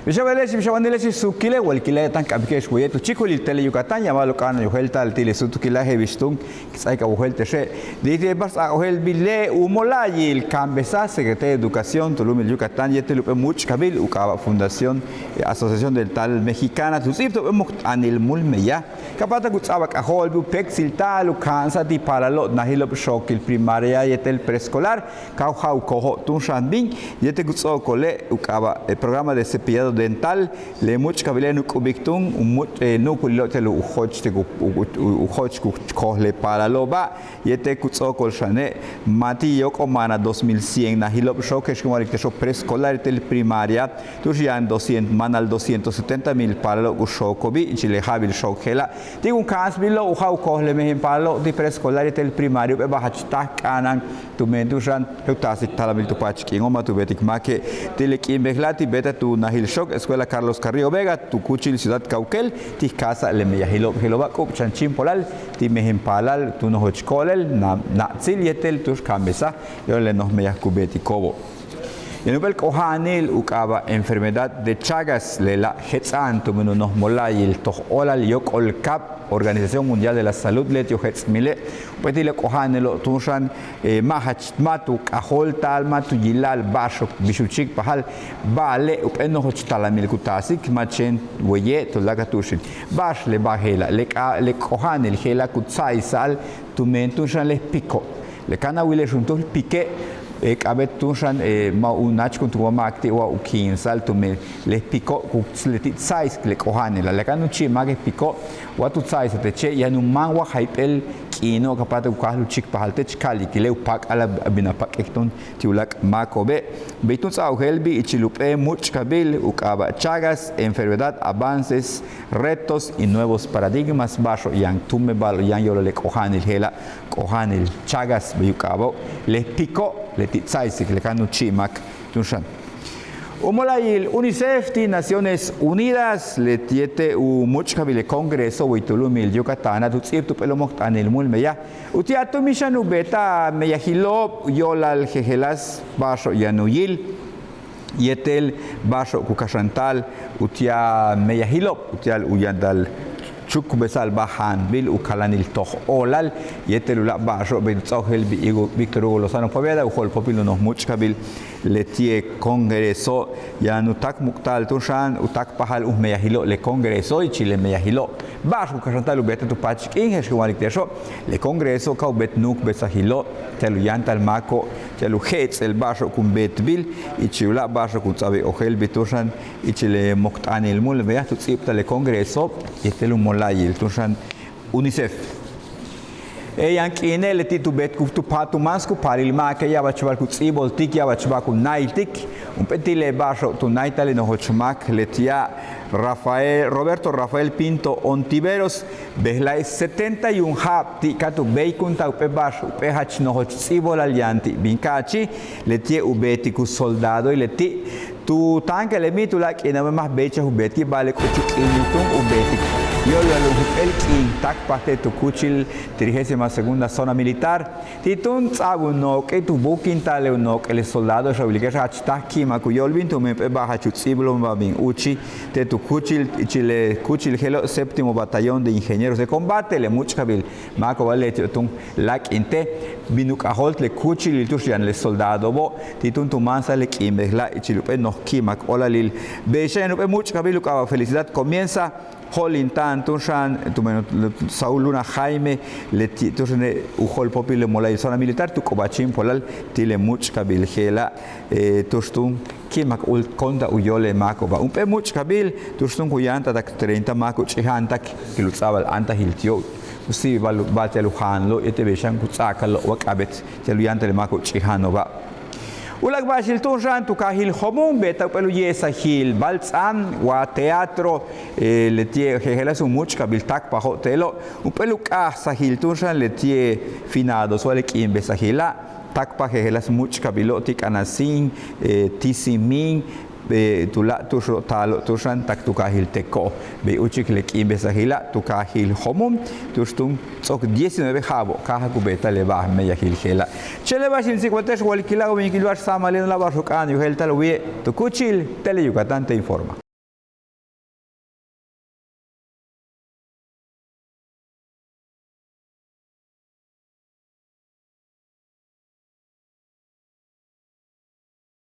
Bishabaneleshi sukile walkile tan kabikesh wetu chikuli tele Yucatán llamado kana yohelta al tile sutukila hevistung saika uhelte she dite bas ohel bille umolayi el cambesa secretario de educación tulum Yucatán yete lupe much kabil ukaba fundación asociación del tal mexicana tusipto anil mulmeya kapata kutsaba kahol bu pexil tal ukansa di paralo nahilop shokil primaria yete el preescolar kauhau koho tunshanbin yete kutso kole ukaba el programa de cepillado dental le much kabile nu kubiktung nu kulotel uhoch te uhoch kohle paralo ba yete kutso kol shane mati yoko mana 2100 nahilop shokesh como el preescolar tel primaria tujian 200 manal 270,000 paralo ushokobi chile habil shokela tigun kas bilo uhau kohle mehin paralo di preescolar tel primario be bahachta kanan tu mendujan eutasik talabil tu pachki ngoma tu betik make teleki beglati beta tu nahil shok escuela Carlos Carrillo Vega tu kuchil ciudad Cauquel ti casa le meyahilo hiloba kup chanchin polal ti mehin palal tu no hochkolel na zilietel tu kambesa yo le nos meyah kubeti kobo. En el cohanil ukaba enfermedad de Chagas le la hetzan tu menu nos molayil toh olal yok ol cap Organización Mundial de la Salud letio hetzmile petile cohanelo tunshan mahach matu kahol tal matu yilal bashok bishuchik pahal bale upeno hochtalamil kutasik machen weye to lagatushin bash le bahela le cohanel hela kutsaisal tu mentushan le pico le kana wile juntos pique abet tunshan ma unach kun tu ma akti wa ukin sal tu me le pico ku sletit size le kohane la le kanu chi ma ke pico wa tu size te che ya nu man wa hypel kino kapata ku kahlu chik pahalte chkali ki le upak ala bina pakekton ti ulak ma kobe beitun sa helbi ichilupe much kabil ukaba Chagas enfermedad avances retos y nuevos paradigmas bajo yang tume bal yang yo le kohane hela kohane Chagas be ukabo le pico le titsaisik le kanu chimak tunshan Umolayil UNICEF ti Naciones Unidas le tiete u muchkabile Congreso uitulumil Yucatán tutsip tu pelomok anil mulmeya utiatu mishanu beta meyahilo yolal jejelas baso yanuyil yetel baso kukashantal utia meyahilo utial uyandal chuk besal bahan bil ukalanil toh olal yetelula baso betsohel bi igo Víctor Hugo Lozano Poveda ujol popilo nos muchkabil letie congreso ya nutak muktal tushan utak pahal meyahilo le congreso y chile meyahilo baso kashantal ubeta tu pach inges kumalik tesho le congreso ka ubet nuk besahilo telu yantal mako telu hets el baso kum bet bil y chula baso kutsabe ojel bitushan y chile muktanil mul veya tu tsipta le congreso yetelu molayil tushan UNICEF yankine le titu bet kuftu patu masku paril ma ke ya bachbal ku tsibol tik ya bachba ku naitik un petile baso tu naitale no hochmak letia Roberto Rafael Pinto Ontiveros behlai 71 hab ti katu beikunta upe baso upe hach no hoch tsibol alianti binkachi letie ubeti ku soldado y leti tu tanque le mitula que no más becha ubeti vale kuchuk inutun ubeti yo lo el king tak parte tu kuchil 32ª zona militar titun tsabu no que tu bukinta le no que el soldado obliga a chtaki makuyol bintu me baja chutsiblo babin uchi te tu kuchil chile kuchil gelo 7º batallón de ingenieros de combate le muchkabil mako vale tun lak inte binuk aholt le kuchil tushian le soldado bo titun tu mansa le kimbehla ichilupe no kimak olalil becha no muchkabil ka felicidad comienza Holintan, Tunshan, Saúl Luna Jaime, Tushane, Ujol Popile Molay, zona militar, tu Cobachín Polal, Tile Much Kabil Gela, Tustum, Kimak Ult Konda Uyole Makoba. Un pe Much Kabil, Tustum Kuyanta, tak 30 Mako Chihantak, Kiluzabal Anta Hiltio. Usi Batel Hanlo, Etebeshan Kutsakalo, Wakabet, Teluyanta le Mako Chihanova. Ulag bashil tunshan tu kahil homum beta pelu yesa hil balzan wa teatro letie hegela su much kabil tak pa hotelo upelu ka sahil tunshan letie finado suele kim besahila tak pa hegela su much kabilo tik anasin tisimin tula tusho talo tushan tak tu kahil teko be uchik le kim besahila tu kahil homum tustum sok 19 habo kaha kubeta le bah me yahil hela chele bashin sikwatesh wal kilago min kilwash samalin la bashukan yuhel talwi tu kuchil tele Yucatán te informa.